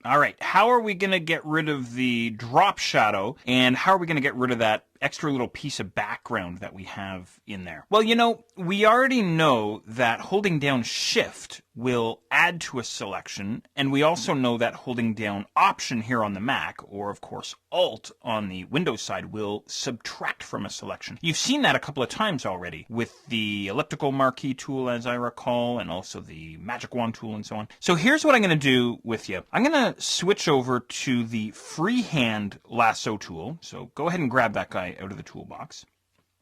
All right, how are we going to get rid of the drop shadow, and how are we going to get rid of that extra little piece of background that we have in there? Well, you know, we already know that holding down Shift will add to a selection, and we also know that holding down Option here on the Mac, or of course Alt on the Windows side, will subtract from a selection. You've seen that a couple of times already with the elliptical marquee tool, as I recall, and also the magic wand tool and so on. So here's what I'm going to do with you. I'm going to switch over to the freehand lasso tool. So go ahead and grab that guy out of the toolbox.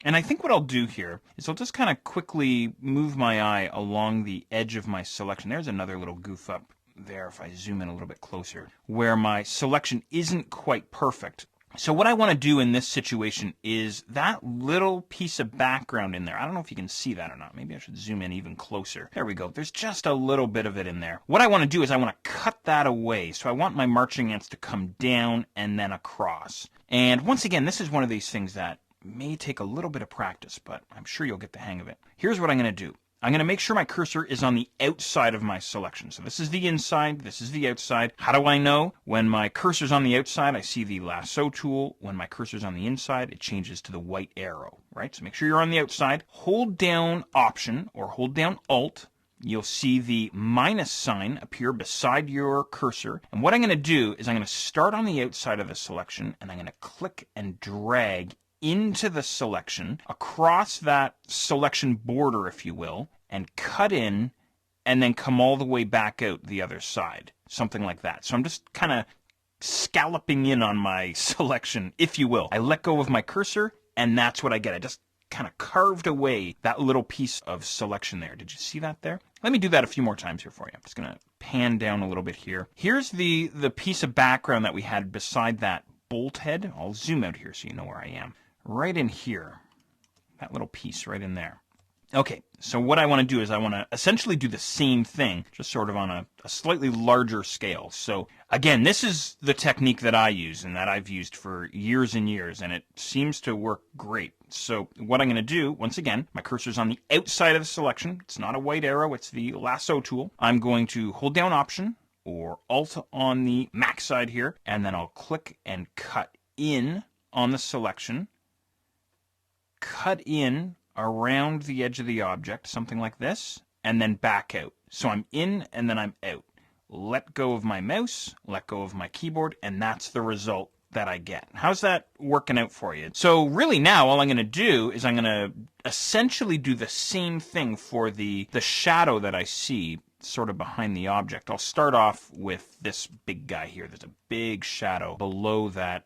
And I think what I'll do here is I'll just kind of quickly move my eye along the edge of my selection. There's another little goof up there if I zoom in a little bit closer, where my selection isn't quite perfect. So what I want to do in this situation is that little piece of background in there. I don't know if you can see that or not. Maybe I should zoom in even closer. There we go. There's just a little bit of it in there. What I want to do is I want to cut that away. So I want my marching ants to come down and then across. And once again, this is one of these things that may take a little bit of practice, but I'm sure you'll get the hang of it. Here's what I'm going to do. I'm going to make sure my cursor is on the outside of my selection. So this is the inside, this is the outside. How do I know? When my cursor's on the outside, I see the lasso tool. When my cursor's on the inside, it changes to the white arrow, right? So make sure you're on the outside. Hold down Option or hold down Alt. You'll see the minus sign appear beside your cursor. And what I'm going to do is I'm going to start on the outside of the selection, and I'm going to click and drag into the selection, across that selection border, if you will, and cut in, and then come all the way back out the other side. Something like that. So I'm just kind of scalloping in on my selection, if you will. I let go of my cursor, and that's what I get. I just kind of carved away that little piece of selection there. Did you see that there? Let me do that a few more times here for you. I'm just going to pan down a little bit here. Here's the piece of background that we had beside that bolt head. I'll zoom out here so you know where I am. Right in here, that little piece right in there. Okay, so what I want to do is I want to essentially do the same thing, just sort of on a slightly larger scale. So again, this is the technique that I use and that I've used for years and years, and it seems to work great. So what I'm going to do, once again, my cursor's on the outside of the selection. It's not a white arrow, it's the lasso tool. I'm going to hold down Option or Alt on the Mac side here, and then I'll click and cut in on the selection. Cut in around the edge of the object, something like this, and then back out. So I'm in and then I'm out. Let go of my mouse, let go of my keyboard, and that's the result that I get. How's that working out for you? So really now all I'm going to do is I'm going to essentially do the same thing for the shadow that I see sort of behind the object. I'll start off with this big guy here. There's a big shadow below that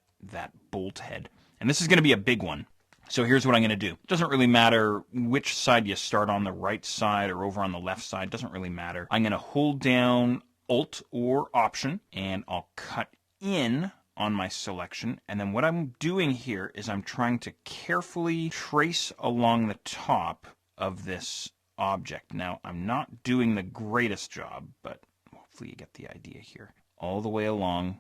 bolt head. And this is going to be a big one. So here's what I'm going to do. It doesn't really matter which side you start on, the right side or over on the left side. It doesn't really matter. I'm going to hold down Alt or Option, and I'll cut in on my selection. And then what I'm doing here is I'm trying to carefully trace along the top of this object. Now, I'm not doing the greatest job, but hopefully you get the idea here. All the way along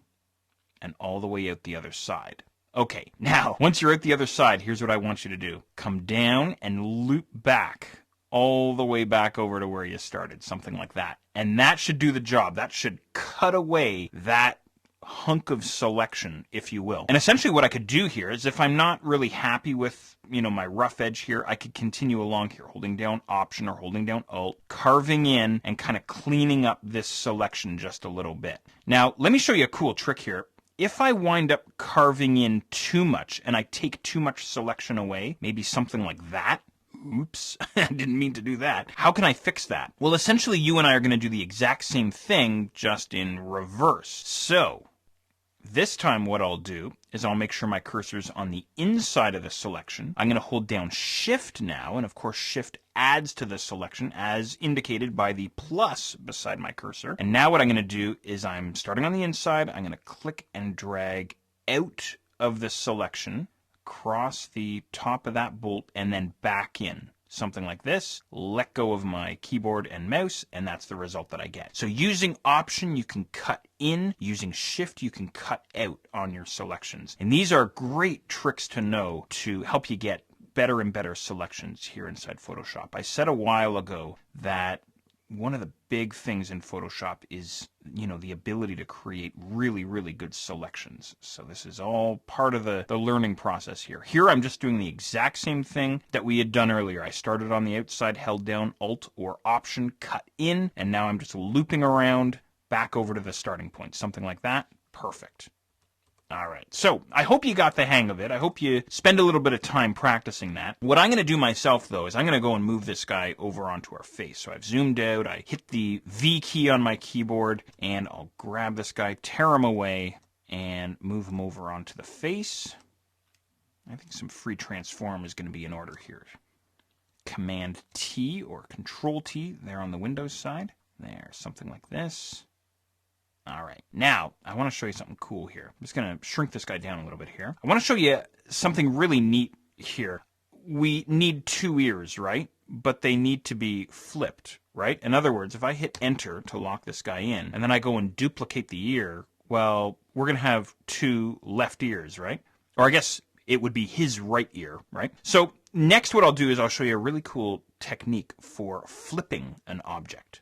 and all the way out the other side. Okay, now, once you're at the other side, here's what I want you to do. Come down and loop back all the way back over to where you started, something like that. And that should do the job. That should cut away that hunk of selection, if you will. And essentially what I could do here is if I'm not really happy with, my rough edge here, I could continue along here, holding down Option or holding down Alt, carving in and kind of cleaning up this selection just a little bit. Now, let me show you a cool trick here. If I wind up carving in too much and I take too much selection away, maybe something like that, oops, I didn't mean to do that. How can I fix that? Well, essentially you and I are going to do the exact same thing, just in reverse. So this time what I'll do is I'll make sure my cursor's on the inside of the selection. I'm going to hold down Shift now, and of course Shift adds to the selection as indicated by the plus beside my cursor. And now what I'm going to do is I'm starting on the inside. I'm going to click and drag out of the selection, across the top of that bolt, and then back in. Something like this, let go of my keyboard and mouse, and that's the result that I get. So using Option, you can cut in. Using Shift, you can cut out on your selections. And these are great tricks to know to help you get better and better selections here inside Photoshop. I said a while ago that one of the big things in Photoshop is, the ability to create really, really good selections. So this is all part of the learning process here. Here I'm just doing the exact same thing that we had done earlier. I started on the outside, held down Alt or Option, cut in, and now I'm just looping around back over to the starting point. Something like that. Perfect. All right, so I hope you got the hang of it. I hope you spend a little bit of time practicing that. What I'm going to do myself, though, is I'm going to go and move this guy over onto our face. So I've zoomed out, I hit the V key on my keyboard, and I'll grab this guy, tear him away, and move him over onto the face. I think some free transform is going to be in order here. Command T or Control T there on the Windows side. There, something like this. All right, now I want to show you something cool here. I'm just going to shrink this guy down a little bit here. I want to show you something really neat here. We need two ears, right? But they need to be flipped, right? In other words, if I hit Enter to lock this guy in, and then I go and duplicate the ear, well, we're going to have two left ears, right? Or I guess it would be his right ear, right? So next what I'll do is I'll show you a really cool technique for flipping an object.